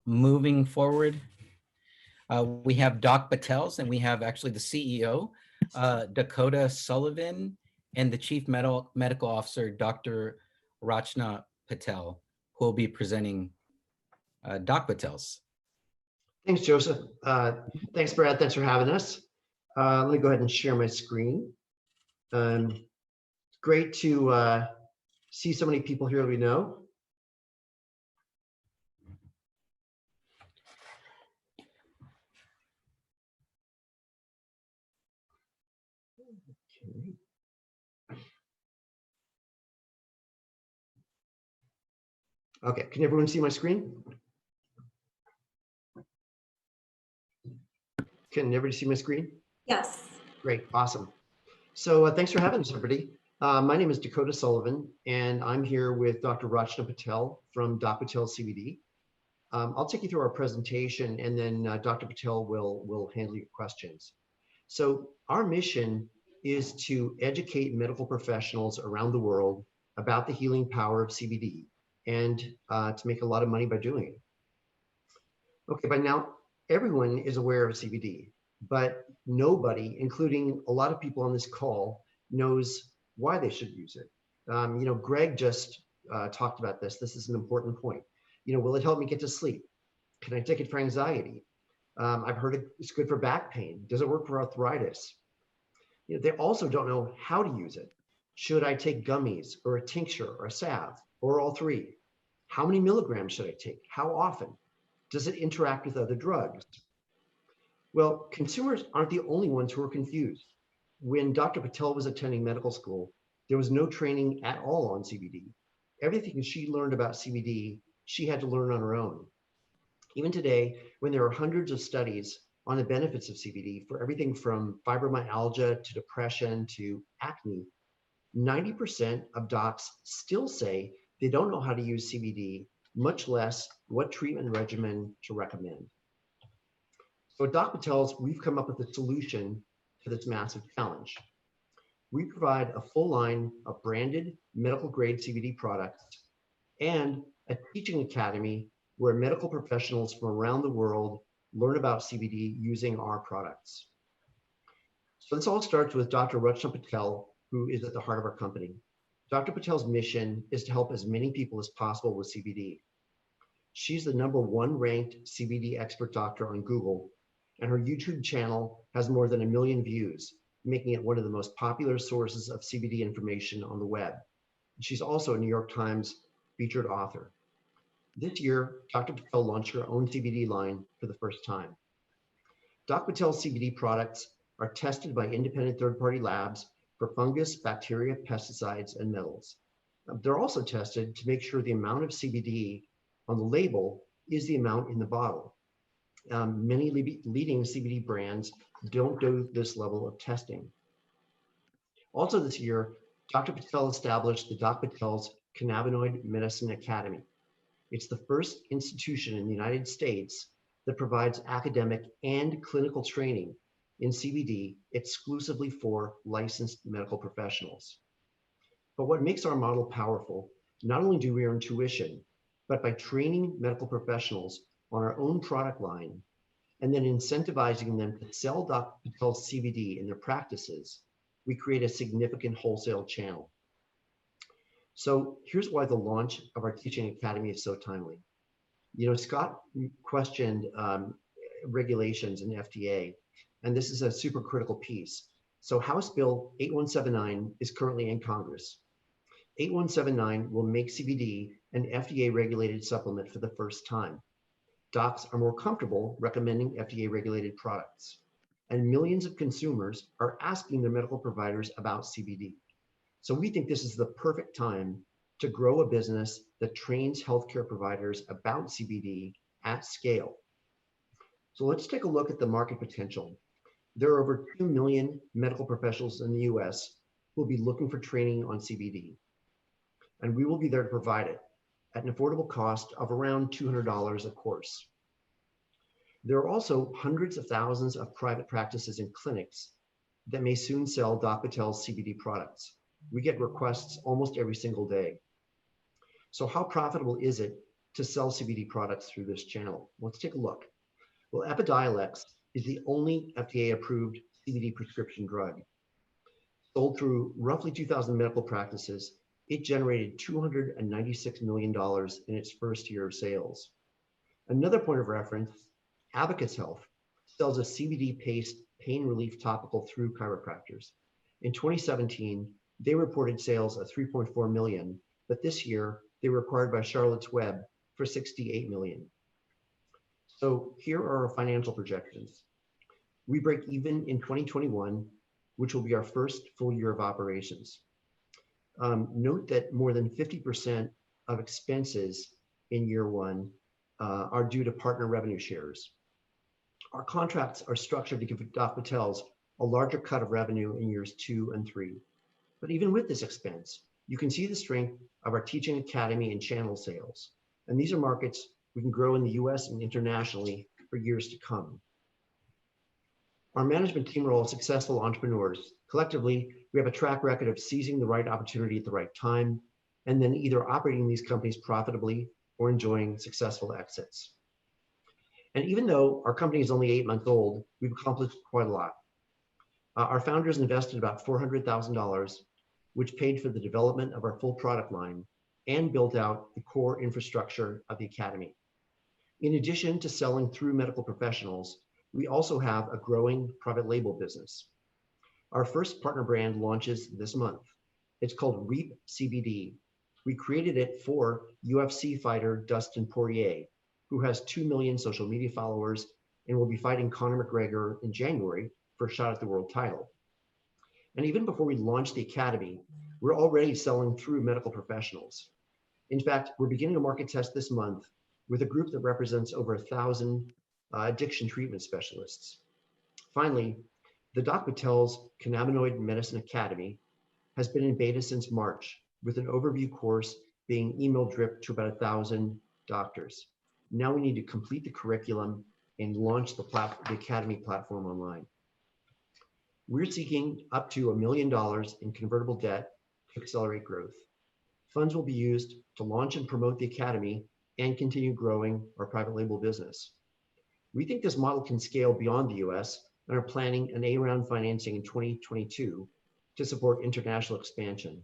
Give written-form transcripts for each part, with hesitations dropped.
moving forward, we have Doc Patels, and we have actually the CEO, Dakota Sullivan, and the Chief Medical Officer, Dr. Rachna Patel, who will be presenting. Doc Patels. Thanks, Joseph. Thanks, Brad. Thanks for having us. Let me go ahead and share my screen. Great to see so many people here that we know. Okay, can everyone see my screen? Can everybody see my screen? Yes. Great, awesome. So thanks for having us, everybody. My name is Dakota Sullivan, and I'm here with Dr. Rachna Patel from Doc Patel CBD. I'll take you through our presentation, and then Dr. Patel will handle your questions. So our mission is to educate medical professionals around the world about the healing power of CBD and to make a lot of money by doing it. Okay, by now, everyone is aware of CBD, but nobody, including a lot of people on this call, knows why they should use it. Greg just talked about this. This is an important point. Will it help me get to sleep? Can I take it for anxiety? I've heard it's good for back pain. Does it work for arthritis? They also don't know how to use it. Should I take gummies or a tincture or a salve or all three? How many milligrams should I take? How often? Does it interact with other drugs? Well, consumers aren't the only ones who are confused. When Dr. Patel was attending medical school, there was no training at all on CBD. Everything she learned about CBD, she had to learn on her own. Even today, when there are hundreds of studies on the benefits of CBD for everything from fibromyalgia to depression to acne, 90% of docs still say they don't know how to use CBD, much less what treatment regimen to recommend. So at Doc Patel's, we've come up with a solution to this massive challenge. We provide a full line of branded medical grade CBD products and a teaching academy where medical professionals from around the world learn about CBD using our products. So this all starts with Dr. Rachna Patel, who is at the heart of our company. Dr. Patel's mission is to help as many people as possible with CBD. She's the #1 ranked CBD expert doctor on Google, and her YouTube channel has more than 1 million views, making it one of the most popular sources of CBD information on the web. She's also a New York Times featured author. This year, Dr. Patel launched her own CBD line for the first time. Doc Patel's CBD products are tested by independent third-party labs for fungus, bacteria, pesticides, and metals. They're also tested to make sure the amount of CBD on the label is the amount in the bottle. Many leading CBD brands don't do this level of testing. Also this year, Dr. Patel established the Doc Patel's Cannabinoid Medicine Academy. It's the first institution in the United States that provides academic and clinical training in CBD exclusively for licensed medical professionals. But what makes our model powerful, not only do we earn tuition, but by training medical professionals on our own product line and then incentivizing them to sell Dr. Patel's CBD in their practices, we create a significant wholesale channel. So here's why the launch of our teaching academy is so timely. Scott questioned regulations in the FDA, and this is a super critical piece. So House Bill 8179 is currently in Congress. 8179 will make CBD an FDA-regulated supplement for the first time. Docs are more comfortable recommending FDA-regulated products, and millions of consumers are asking their medical providers about CBD. So we think this is the perfect time to grow a business that trains healthcare providers about CBD at scale. So let's take a look at the market potential. There are over 2 million medical professionals in the US who will be looking for training on CBD. And we will be there to provide it at an affordable cost of around $200 a course. There are also hundreds of thousands of private practices and clinics that may soon sell Doc Patel's CBD products. We get requests almost every single day. So how profitable is it to sell CBD products through this channel. Let's take a look. Well, Epidiolex is the only FDA-approved CBD prescription drug. Sold through roughly 2,000 medical practices, it generated $296 million in its first year of sales. Another point of reference, Abacus Health sells a CBD paste pain relief topical through chiropractors. In 2017, they reported sales of 3.4 million, but this year they were acquired by Charlotte's Web for 68 million. So here are our financial projections. We break even in 2021, which will be our first full year of operations. Note that more than 50% of expenses in year one are due to partner revenue shares. Our contracts are structured to give Doc Patels a larger cut of revenue in years 2 and 3. But even with this expense, you can see the strength of our teaching academy and channel sales. And these are markets we can grow in the US and internationally for years to come. Our management team are all successful entrepreneurs. Collectively, we have a track record of seizing the right opportunity at the right time, and then either operating these companies profitably or enjoying successful exits. And even though our company is only 8 months old, we've accomplished quite a lot. Our founders invested about $400,000, which paid for the development of our full product line and built out the core infrastructure of the academy. In addition to selling through medical professionals, we also have a growing private label business. Our first partner brand launches this month. It's called Reap CBD. We created it for UFC fighter Dustin Poirier, who has 2 million social media followers and will be fighting Conor McGregor in January for a shot at the world title. And even before we launched the academy, we're already selling through medical professionals. In fact, we're beginning a market test this month with a group that represents over 1,000 addiction treatment specialists. Finally, the Doc Patels Cannabinoid Medicine Academy has been in beta since March, with an overview course being email dripped to about 1,000 doctors. Now we need to complete the curriculum and launch the academy platform online. We're seeking up to $1 million in convertible debt to accelerate growth. Funds will be used to launch and promote the academy and continue growing our private label business. We think this model can scale beyond the US and are planning an A-round financing in 2022 to support international expansion.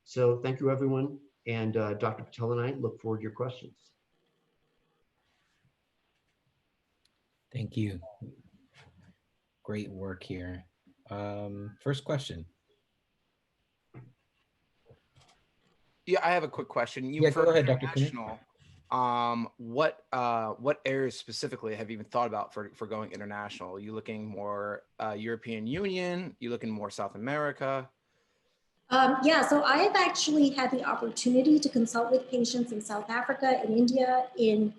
So thank you, everyone. And Dr. Patel and I look forward to your questions. Thank you. Great work here. First question. Yeah, I have a quick question. Yeah, go ahead, Dr. Kuhn. What areas specifically have you even thought about for going international? Are you looking more European Union? You looking more South America? Yeah, so I have actually had the opportunity to consult with patients in South Africa, in India, in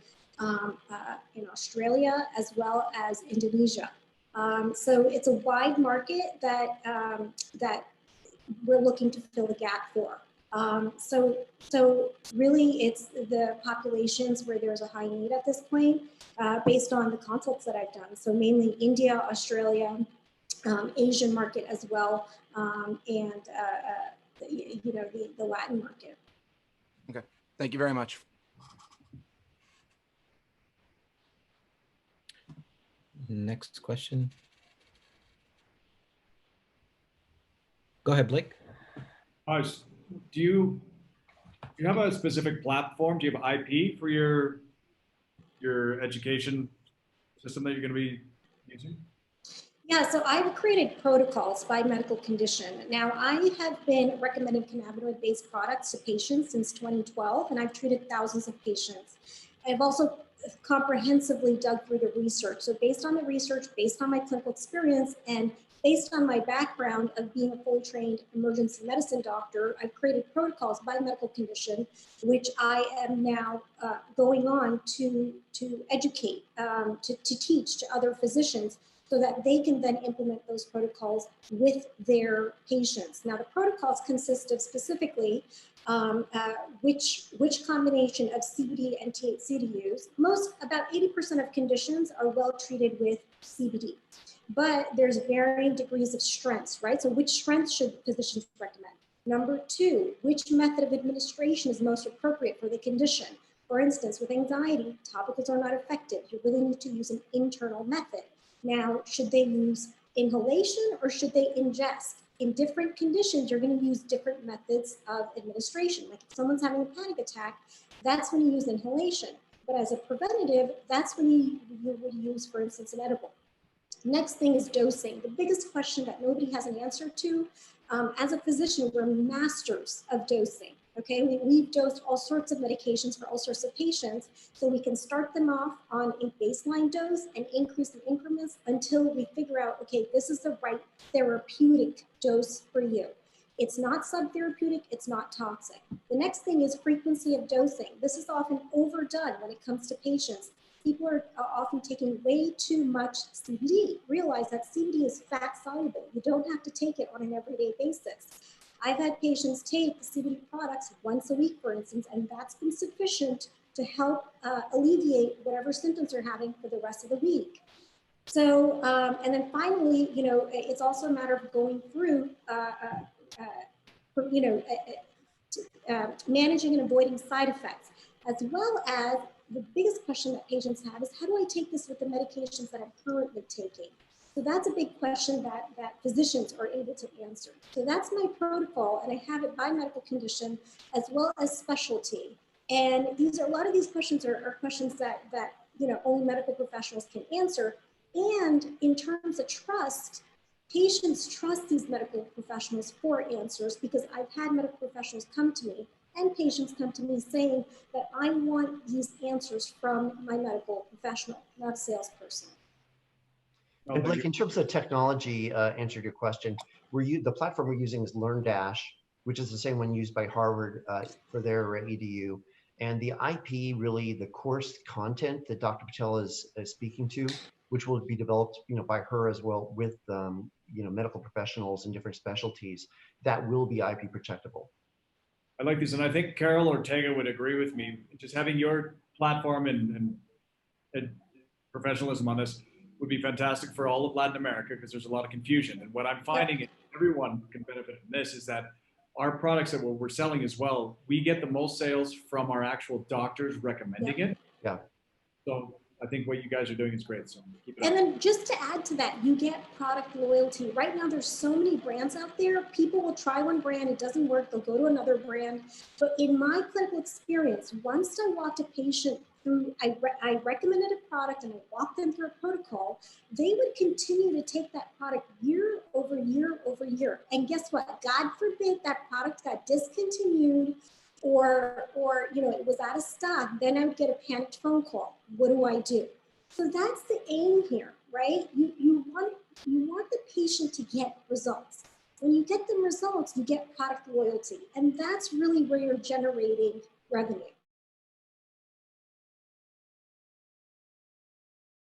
Australia, as well as Indonesia. So it's a wide market that that we're looking to fill the gap for. So really it's the populations where there's a high need at this point, based on the consults that I've done. So mainly India, Australia, Asian market as well, and the Latin market. Okay, thank you very much. Next question. Go ahead, Blake. Do you have a specific platform? Do you have IP for your education system that you're going to be using? Yeah, so I've created protocols by medical condition. Now, I have been recommending cannabinoid-based products to patients since 2012, and I've treated thousands of patients. I've also comprehensively dug through the research. So based on the research, based on my clinical experience, and based on my background of being a fully trained emergency medicine doctor, I've created protocols by medical condition, which I am now going on to educate, to teach to other physicians, so that they can then implement those protocols with their patients. Now, the protocols consist of specifically which combination of CBD and THC to use. About 80% of conditions are well treated with CBD, but there's varying degrees of strengths, right? So which strength should physicians recommend? Number two, which method of administration is most appropriate for the condition? For instance, with anxiety, topicals are not effective. You really need to use an internal method. Now, should they use inhalation or should they ingest? In different conditions, you're going to use different methods of administration. Like if someone's having a panic attack, that's when you use inhalation. But as a preventative, that's when you would use, for instance, an edible. Next thing is dosing. The biggest question that nobody has an answer to. As a physician, we're masters of dosing. Okay, we've dosed all sorts of medications for all sorts of patients, so we can start them off on a baseline dose and increase in increments until we figure out, okay, this is the right therapeutic dose for you. It's not subtherapeutic, it's not toxic. The next thing is frequency of dosing. This is often overdone when it comes to patients. People are often taking way too much CBD. Realize that CBD is fat soluble. You don't have to take it on an everyday basis. I've had patients take CBD products once a week, for instance, and that's been sufficient to help alleviate whatever symptoms they're having for the rest of the week. So, and then finally, you know, it's also a matter of going through, managing and avoiding side effects, as well as the biggest question that patients have is, how do I take this with the medications that I'm currently taking? So that's a big question that physicians are able to answer. So that's my protocol, and I have it by medical condition as well as specialty. And these are, a lot of these questions are questions that you know, only medical professionals can answer. And in terms of trust, patients trust these medical professionals for answers, because I've had medical professionals come to me and patients come to me saying that I want these answers from my medical professional, not a salesperson. And Blake, in terms of technology, answered your question, the platform we're using is LearnDash, which is the same one used by Harvard for their EDU. And the IP, really the course content that Dr. Patel is speaking to, which will be developed, you know, by her as well with, you know, medical professionals in different specialties, that will be IP protectable. I like this, and I think Carol Ortega would agree with me. Just having your platform and professionalism on this would be fantastic for all of Latin America, because there's a lot of confusion. And what I'm finding is everyone can benefit from this is that our products that we're selling as well, we get the most sales from our actual doctors recommending it. Yeah. So I think what you guys are doing is great. So keep it And up. then just to add to that, you get product loyalty. Right now, there's so many brands out there. People will try one brand, it doesn't work, they'll go to another brand. But in my clinical experience, once I walked a patient through, I recommended a product and I walked them through a protocol, they would continue to take that product year over year over year. And guess what? God forbid that product got discontinued or you know, it was out of stock, then I would get a panicked phone call. What do I do? So that's the aim here, right? You want the patient to get results. When you get the results, you get product loyalty. And that's really where you're generating revenue.